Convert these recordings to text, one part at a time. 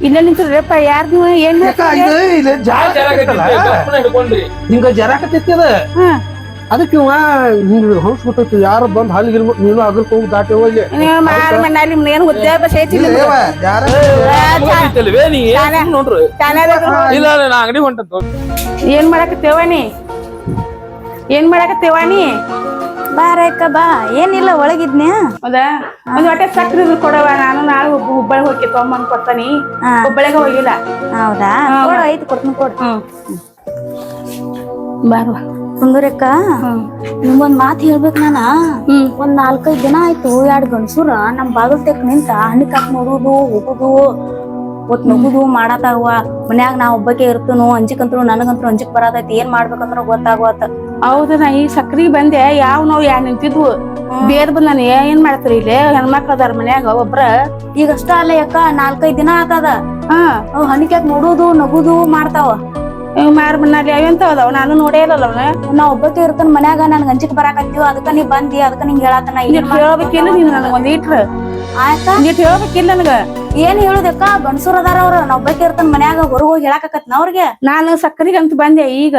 ಇಲ್ಲ ನಿಂತ್ರಪ್ಪ ಯಾರ್ ನೀವು ಏನ್ ಹಿಂಗ ಜರಾಕತ್ತೈತಿ ಅದಕ್ಕೆ ಹೌಸ್ ಬಿಟ್ಟೈತಿ ಯಾರು ಬಂದ್ ಹಲ್ಲಿಗೆ ನೀನು ಅದ್ರ ಹೋಗಿ ದಾಟಿ ಹೋಗಿ ಏನ್ ಉದ್ಯೋಗ ಏನ್ ಮಾಡಕತ್ತೇವನಿ ಬಾರಕ್ಕ ಬಾ ಏನಿಲ್ಲ ಒಳಗಿದ್ನ್ಯಾ ಹೌದಾ ಒಂದ್ ಹೊಟ್ಟೆ ಸಕ್ರೆ ಕೊಡವ ನಾನು ನಾಳೆ ಹುಬ್ಬಳ್ಳಿ ಹೋಗಿ ತಗೊಂಬಂದ್ ಕೊಡ್ತಾನಿ ಹುಬ್ಬಳ್ಳಿಗೆ ಹೋಗಿಲ್ಲ ಹೌದಾ ಐತಿ ಕೊಡ್ತೀನಿ ಕೊಡು ಬಾರ್ವಾ ಕುಂದೂರಕ್ಕ ನಿಮ್ಗೊಂದ್ ಮಾತು ಹೇಳ್ಬೇಕು ನಾನ ಒಂದ್ 4-5 ದಿನ ಆಯ್ತು 2 ಗಂಡಸೂರ ನಮ್ ಬಾಗಲ್ ತೆಕ್ ನಿಂತ ಹಣ್ಣಿ ಕಾಕ್ ನೋಡುದು ಹೋಗುದು ಒತ್ ನಗುದು ಮಾಡತಾವ ಮನ್ಯಾಗ ನಾ ಒಬ್ಬಕ್ಕೆ ಇರ್ತನು ಅಂಜಿಕಂತ್ರು ನನಗಂತ್ರು ಅಂಜಿಕ್ ಬರತೈತಿ ಏನ್ ಮಾಡ್ಬೇಕಂದ್ರ ಗೊತ್ತಾಗವತ್ತ. ಹೌದ ನಾ ಈ ಸಕ್ರಿ ಬಂದೆ ಯಾವ ನೋವು ಯಾ ನಿಂತಿದ್ವು ಬೇದ್ ಬಂದ್ ನಾನು ಏನ್ ಮಾಡ್ತಾರ ಇಲ್ಲಿ ಹೆಣ್ಮಕ್ಳ ಅದಾರ ಮನ್ಯಾಗ ಒಬ್ರ ಈಗಷ್ಟ ಅಲ್ಲ ಯಾಕ 4-5 ದಿನ ಆತದ ಹಣಿಕ್ಯಾಕ್ ನೋಡುದು ನಗುದು ಮಾಡ್ತಾವ ಮಾರ್ ಮನ್ಯಾಗ ಅವಂತ ಅದಾವ ನಾನು ನೋಡೇ ಇಲ್ಲಲ್ಲ ಅವನ ನಾ ಒಬ್ಬಕ್ಕೆ ಇರ್ತನ ಮನ್ಯಾಗ ನನ್ಗ ಅಂಜಿಕ್ ಬರಾಕತ್ತೀವ ಅದಕ್ಕ ನೀ ಬಂದಿ ಅದಕ್ಕ ನಿಂಗ್ ಹೇಳಾತನ ಹೇಳ್ಬೇಕಿಲ್ಲ ನೀನ್ ನನಗ ಒಂದ್ ಇಟ್ರ ಆಯ್ತಾ ನೀಟ್ ಹೇಳ್ಬೇಕಿಲ್ಲ ನನಗ ಏನ್ ಹೇಳುದಕ್ಕ ಗಂಡಸೂರ್ ಅದಾರ ಅವ್ರ ನಾ ಒಬ್ಬಕ್ಕೆ ಇರ್ತನ ಮನ್ಯಾಗ ಹೊರಗ್ ಹೋಗಿ ಹೇಳಾಕತ್ನ ಅವ್ರಿಗೆ ನಾನು ಸಕ್ಕರಿಗಂತ ಬಂದೆ ಈಗ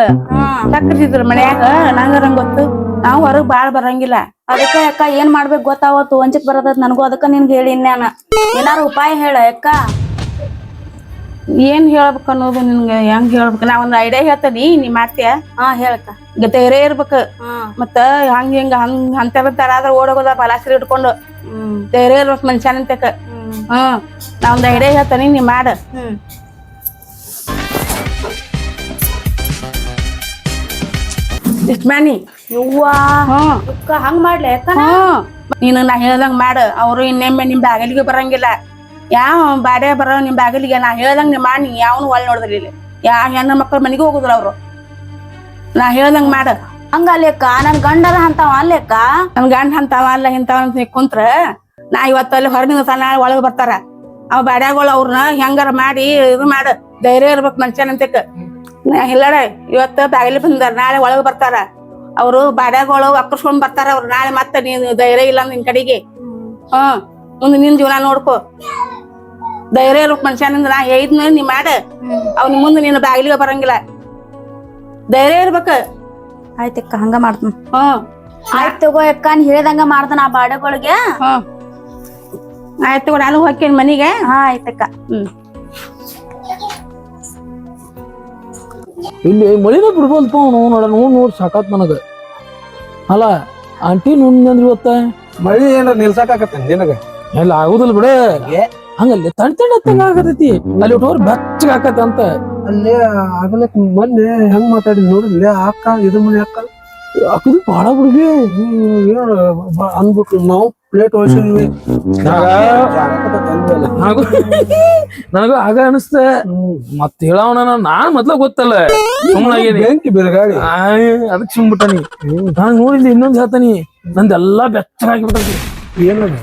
ಸಕ್ಕರೆ ಇದ್ರ ಮನ್ಯಾಗ ನಂಗರಂಗ್ ಗೊತ್ತು ನಾವ್ ಹೊರಗ್ ಬಾಳ್ ಬರಂಗಿಲ್ಲ ಅದಕ್ಕ ಅಕ್ಕ ಏನ್ ಮಾಡ್ಬೇಕು ಗೊತ್ತಾವತ್ತು ಅಂಜಿಕ್ ಬರತೈತ್ ನನಗೂ ಅದಕ್ಕ ನಿನ್ಗೆ ಹೇಳಿ ನಾನು ಏನಾರ ಉಪಾಯ ಹೇಳ ಅಕ್ಕ ಏನ್ ಹೇಳ್ಬೇಕು ಅನ್ನೋದು ನಿನ್ಗೆ ಹೆಂಗ್ ಹೇಳ್ಬೇಕು ನಾ ಒಂದ್ ಐಡಿಯಾ ಹೇಳ್ತೇನಿ ನೀ ಮಾಡ್ತೀಯ ಹೇಳಕ್ಕ ಈಗ ಧೈರ್ಯ ಇರ್ಬೇಕು ಮತ್ತ ಹಂಗ ಹಿಂಗ ಹಂಗ ಅಂತ ಆದ್ರ ಓಡೋಗೋದ ಪಲಾಸರಿ ಇಟ್ಕೊಂಡು ಧೈರ್ಯ ಇರ್ಬೇಕು ಮನುಷ್ಯನಂತಕ ನಾ ಒಂದ್ ಐಡಿಯಾ ಹೇಳ್ತೇನಿ ನೀ ಮಾಡ ಇಷ್ಟ ಮಾನಿ ಯವ್ವಾ ಅಕ್ಕ ಹಂಗ್ ಮಾಡ್ಲಿ ಅಕ್ಕ ನೀನು ನಾ ಹೇಳ್ದಂಗ್ ಮಾಡ ಅವ್ರು ಇನ್ನೊಮ್ಮೆ ನಿಮ್ ಬಾಗಿಲಿಗೆ ಬರಂಗಿಲ್ಲ ಯಾವ ಬಾಡೆ ಬರೋ ನಿಮ್ ಬಾಗಿಲಿಗೆ ನಾ ಹೇಳ್ದಂಗ್ ನೀ ಮಾಡಿ ಯಾವನು ಒಳ್ ನೋಡಿದ್ರಿ ಯಾ ಹೆಣ್ಣು ಮಕ್ಳ ಮನೆಗೆ ಹೋಗುದ್ರ ಅವ್ರು ನಾ ಹೇಳ್ದಂಗ್ ಮಾಡ ಹಂಗ ಅಲ್ಲೆಕ್ಕ ನನ್ ಗಂಡರ ಅಂತವ ಅಲ್ಲೆಕ್ಕ ನನ್ ಗಂಡ ಅಂತವ ಅಲ್ಲ ಇಂತವ ಅಂತ ಕುಂತ್ರ ನಾ ಇವತ್ತು ಅಲ್ಲಿ ಹೊರಗಿನ ನಾಳೆ ಒಳಗ್ ಬರ್ತಾರ ಅವ್ ಬಾಡ್ಯಾಗಳು ಅವ್ರನ್ನ ಹೆಂಗಾರ ಮಾಡಿ ಇದು ಮಾಡ ಧೈರ್ಯ ಇರ್ಬೇಕ್ ಮನುಷ್ಯನಂತಕ ಇಲ್ಲಡ ಇವತ್ತ ಬಾಗಿಲಿ ಬಂದಾರ ನಾಳೆ ಒಳಗ್ ಬರ್ತಾರ ಅವ್ರು ಬಾಡ್ಯಾಗಳು ಅಕ್ಕರ್ಸ್ಕೊಂಡ್ ಬರ್ತಾರ ಅವ್ರು ನಾಳೆ ಮತ್ತೆ ನೀನ್ ಧೈರ್ಯ ಇಲ್ಲ ನಿನ್ ಕಡೆಗೆ ಮುಂದೆ ನಿನ್ ಜೀವನ ನೋಡ್ಕೊ ಧೈರ್ಯ ಇರ್ಬೇಕ್ ಮನುಷ್ಯನಿಂದ ನಾ ಹೇಳಿದ್ನ ನೀ ಮಾಡ ಅವ್ನ ಮುಂದೆ ನೀನು ಬಾಗಿಲಿಗೆ ಬರಂಗಿಲ್ಲ ಧೈರ್ಯ ಇರ್ಬೇಕ ಆಯ್ತಕ್ಕ ಹಂಗ ಮಾಡ್ತನ ಆಯ್ತು ತಗೋ ಅಕ್ಕ ನೀ ಹೇಳ್ದಂಗ ಮಾಡ್ತಾನ ಆ ಬಾಡೆಗಳಿಗೆ ಆಯ್ತು ನಾನು ಹೋಗ್ತೇನೆ ಮನಿಗೆ ಆಯ್ತಕ್ಕ ಇಲ್ಲಿ ಮಳಿನ ಬಿಡ್ಬೋದಪ್ಪ ನೋಡ್ ಸಾಕಾತ್ ನನಗ ಅಲ್ಲ ಆಂಟಿ ನುಂದ್ರಿ ಇವತ್ತ ಮಳಿ ಏನ ನಿಲ್ಸಾಕತ್ತ ನಿನಗ ಎಲ್ಲ ಆಗುದಿಲ್ಲ ಬಿಡ ಹಂಗಲ್ಲಿ ತಣ್ಣ ಆಗತೈತಿ ಅಲ್ಲಿ ಹೋರ್ ಬೆಚ್ಚಗ ಆಕತ್ತ ಅಂತ ಅಲ್ಲೇ ಆಗಲಕ್ ಮೊನ್ನೆ ಹೆಂಗ್ ಮಾತಾಡಿ ನೋಡಿಲ್ಲ ಅಕ್ಕ ಇದು ಮನೆ ಅಕ್ಕ ಅಕ್ಕದು ಬಾಳ ಹುಡುಗಿ ಅನ್ಬಿಟ್ರು ನಾವು ಪ್ಲೇಟ್ ಹೊಳ್ಸಿದ್ವಿ ನನಗ ಆಗ ಅನಿಸ್ತ ಮತ್ ಹೇಳವನ ನಾನ್ ಮೊದ್ಲ ಗೊತ್ತಲ್ಲ ಬೆಂಕಿ ಬೆಳಗಾಡಿ ಅದಕ್ ಸುಮ್ಬಿಟ್ಟನಿ ನಾನ್ ನೋಡಿದ್ಲಿ ಇನ್ನೊಂದ್ ಹೇಳ್ತಾನಿ ನಂದೆಲ್ಲಾ ಬೆಚ್ಚಗಾಗಿಬಿಟ್ಟತಿ ಏನದು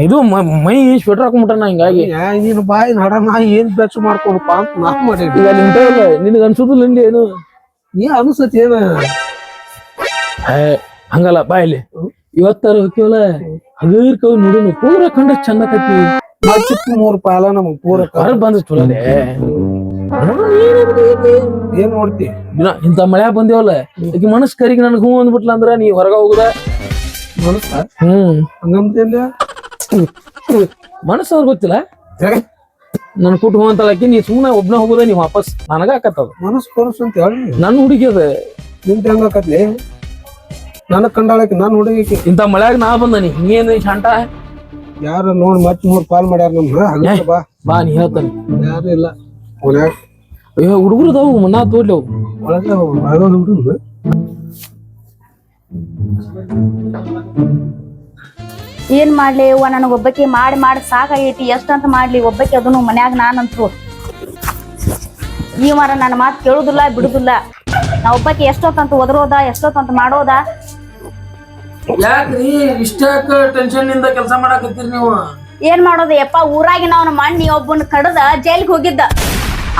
ಇದು ಮೈ ಸ್ವೆಟರ್ ಹಾಕೊಂಡ್ಬಿಟ್ಟ ಹಿಂಗಾಗಿ ನೀನು ಬಾಯಿ ನಡ ನಾ ಏನ್ ಬೆಚ್ಚ ಮಾಡ್ಕೊಡಪ್ಪ ಅಂತ ನಾ ಮಾಡಿದ್ವಿ ಅಲ್ಲಿ ಇಂಟಲ್ಲ ನಿನಗ ಅನ್ಸುದಿಲ್ಲ ಇಲ್ಲಿ ಏನು ಅನ್ಸತಿ ಏನ ಹಂಗಲ್ಲ ಬಾಯಲ್ಲಿ ಇವತ್ತಾರ ಹೋಗ್ಯವಲ್ಲ ಹಗರ್ಕವ್ ನೋಡೋನು ಪೂರ ಕಂಡ್ರೆ ಚಂದ ಕತ್ತಿ ಚಿಕ್ಕ 3 ಪಾಲ ನಮಗ್ ಪೂರ ಕರ್ ಬಂದ ಚಲೋಲೆ ಏನ್ ನೋಡ್ತಿ ಇಂತ ಮಳೆ ಬಂದೇವಲ್ಲ ಈಗ ಮನಸ್ ಕರಿಗೆ ನನ್ಗ ಹೂ ಅಂದ್ಬಿಟ್ಲ ಅಂದ್ರ ನೀ ಹೊರಗ ಹೋಗುದ ಮನಸ್ಸ ಹಂಗಂತೇನ ಮನಸ್ಸ ಅವ್ರ ಗೊತ್ತಿಲ್ಲ ನನ್ ಕುಟ್ ಹೂ ಅಂತಳಕಿ ನೀ ಸುಮ್ನೆ ಒಬ್ನ ಹೋಗುದ ನೀವ್ ವಾಪಸ್ ನನಗ ಆಕತ್ತದ ಮನಸ್ ಅಂತ ಹೇಳಿ ನನ್ ಹುಡುಗಿ ಅದ ನಿಂತ ಹೆಂಗ ಆಕತ್ಲಿ ನನಗ್ ಕಂಡಾಳಕಿ ನಾನ್ ಹುಡುಗಿ ಇಂತ ಮಳ್ಯಾಗ ನಾ ಬಂದನಿ ಹಿಂಗೇನ್ ಶಾಂಟ ಯಾರ ನೋಡ್ ಮತ್ 3 ಪಾಲ್ ಮಾಡ್ಯಾರ ನಮ್ಗ ಬಾ ನೀ ಹೇಳ್ತಾನೆ ಯಾರು ಇಲ್ಲ ಹುಡುಗರು ಅದಾವು ನಾ ತೋಡ್ಲಿ ಅವು ಒಳಗ ಹುಡುಗರು ಏನ್ ಮಾಡ್ಲಿ ಅವ್ವ ನನಗ ಒಬ್ಬಕ್ಕೆ ಮಾಡಿ ಸಾಕಾಗೈತಿ ಎಷ್ಟಂತ ಮಾಡ್ಲಿ ಒಬ್ಬಕ್ಕೆ ಅದನ್ನು ಮನ್ಯಾಗ ನಾನಂತ್ರು ಈ ವಾರ ನನ್ನ ಮಾತು ಕೇಳುದಿಲ್ಲ ಬಿಡುದಿಲ್ಲ ನಾ ಒಬ್ಬಕ್ಕೆ ಎಷ್ಟೊತ್ತಂತ ಒದರೋದ ಎಷ್ಟೊತ್ತಂತ ಮಾಡೋದ ಯಾಕ್ರಿ ಇಷ್ಟಾಕ ಟೆನ್ಷನ್ ನಿಂದ ಕೆಲಸ ಮಾಡಾಕತ್ತೀರಿ ನೀವು ಏನ್ ಮಾಡೋದು ಯಪ್ಪ ಊರಾಗಿನವನ ಮಣ್ಣಿ ಒಬ್ಬನ ಕಡದ ಜೈಲ್ಗೆ ಹೋಗಿದ್ದ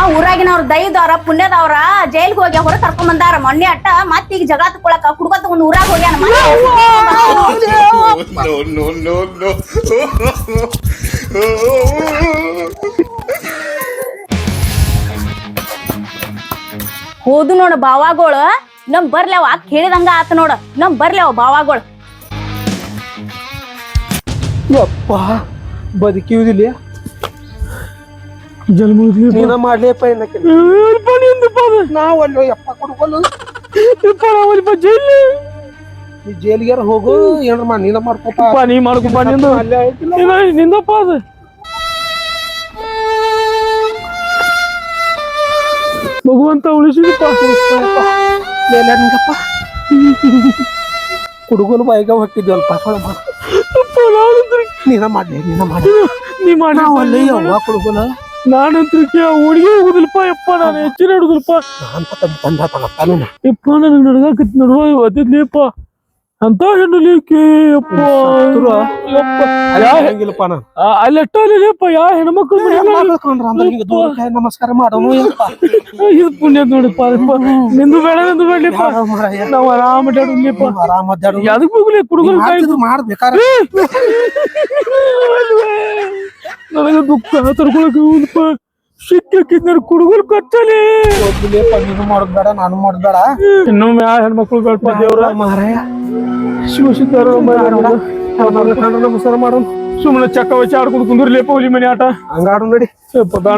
ಆ ಊರಾಗಿನವ್ರ ದೈದವ್ರ ಪುಣ್ಯದವ್ರ ಜೈಲ್ಗೆ ಹೋಗಿ ಹೊರ ಕರ್ಕೊಂಡ್ ಬಂದಾರ ಮೊನ್ನೆ ಅಟ್ಟ ಮತ್ತೀಗ ಜಗ ತಕೊಳಕ ಹುಡುಗ ತಗೊಂಡ್ ಊರಾಗ ಹೋಗ್ಯಾನ ಹೋದು ನೋಡ ಬಾವಾಗೋಳು ನಮ್ ಬರ್ಲ್ಯಾವ ಕೇಳಿದಂಗ ಆತ ನೋಡ ನಮ್ ಬರ್ಲ್ಯಾವ ಬಾವಾಗೋಳು. ಅಪ್ಪ ಬದುಕಿಯುದಿಲ್ಲ ಜನ್ಮ ನೀನ ಮಾಡ್ಲಿಯಪ್ಪ ಏನಕ್ಕೆ ನಾವು ಅಲ್ಲೋ ಯಪ್ಪ ಕೊಡ್ಕೊಲ್ಲ ನೀ ಜೈಲಿಗಾರ ಹೋಗು ಏನ್ರ ಮಾಡಿ ನೀನ ಮಾಡ್ಕೊಪ್ಪ ನೀ ಮಾಡ್ಕೊಪ್ಪ ನಿಂದಪ್ಪ ಅದು ಭಗವಂತ ಉಳಿಸಿದಪ್ಪ ಕುಡುಗೋಲು ಬಾಯಿಗ ಹೊಟ್ಟಿದ್ವಲ್ಪ ನೀನ ಮಾಡ್ಲಿ ನೀ ಮಾಡಿ ಯವ್ವ ಕುಡುಗೋಲ ನಾನಂತ್ರಕ್ಕೆ ಹುಡುಗಿ ಹೋಗುದಿಲ್ಪ ಯಪ್ಪ ನಾನು ಹೆಚ್ಚಿನ ಹಿಡುದಿಲ್ಪ ಯಪ್ಪ ನನಗೆ ನಡ್ಗಾಕತ್ ನಡುವ ಒದ್ದಿದ್ಲಿಪ್ಪ ಅಂತ ಹೆಣ್ಣು ಲೇಕೆ ಯಪ್ಪ ಅಲ್ಲಿ ಎಟ್ಟಪ್ಪ ಯಾವ ಹೆಣ್ಮಕ್ಳು ನಮಸ್ಕಾರ ಮಾಡೋನು ಇದು ಪುಣ್ಯ ನೋಡಪ್ಪ ನಿಂದು ಬೇಡ ನಿಂದು ಬೇಡಲಿಪ್ಪ ನಾವು ಆರಾಮ ಅಡ್ಡಾಡಲಿಪ್ಪ ಅದಕ್ಕೆ ಹೋಗ್ಲಿ ಕುಡುಗರು ಮಾಡ್ಬೇಕಾರ ನನಗೆ ದುಃಖ ತಡ್ಕೊಳಕ ಸಿಕ್ಕಿದ್ ಕುಡುಗರು ಕತ್ತಲಿ ನೀನು ಮಾಡೋದ್ ಬೇಡ ನಾನು ಮಾಡೋದ್ ಬೇಡ ಇನ್ನೊಮ್ಮೆ ಯಾವ ಹೆಣ್ಮಕ್ಳು ಗಲ್ಪ ದೇವ್ರ ಮಹಾರಾಯ ಶಿವಸಿದ್ದಾರ ನಮಸ್ಕಾರ ಮಾಡೋಣ ಸುಮ್ಮನೆ ಚಕ್ಕ ವಚ್ಚ ಆಡ್ಕೊಂಡು ಕುಂದಿರ್ಲಿಪ್ಪ ಹುಲಿ ಮನೆ ಆಟ ಹಂಗಾಡು ನಡಿ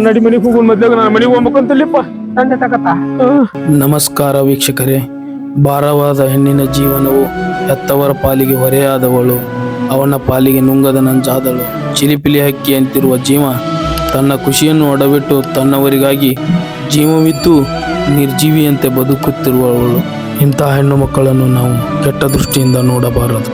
ನಡಿ ಮನೆಗೆ ಹೋಗೋಣ ಮದ್ಯಾಗ ನಾನು ಮನೆಗೆ ಹೋಗ್ಬೇಕಂತಲ್ಲಿಪ್ಪ ತಂದೆ ತಗತ್ತ. ನಮಸ್ಕಾರ ವೀಕ್ಷಕರೇ. ಭಾರವಾದ ಹೆಣ್ಣಿನ ಜೀವನವು ಹೆತ್ತವರ ಪಾಲಿಗೆ ಹೊರೆಯಾದವಳು, ಅವನ ಪಾಲಿಗೆ ನುಂಗದ ನಂಜಾದಳು. ಚಿಲಿಪಿಲಿ ಹಕ್ಕಿಯಂತಿರುವ ಜೀವ ತನ್ನ ಖುಷಿಯನ್ನು ಒಡಬಿಟ್ಟು ತನ್ನವರಿಗಾಗಿ ಜೀವವಿದ್ದು ನಿರ್ಜೀವಿಯಂತೆ ಬದುಕುತ್ತಿರುವವಳು. ಇಂತಹ ಹೆಣ್ಣು ಮಕ್ಕಳನ್ನು ನಾವು ಕೆಟ್ಟ ದೃಷ್ಟಿಯಿಂದ ನೋಡಬಾರದು.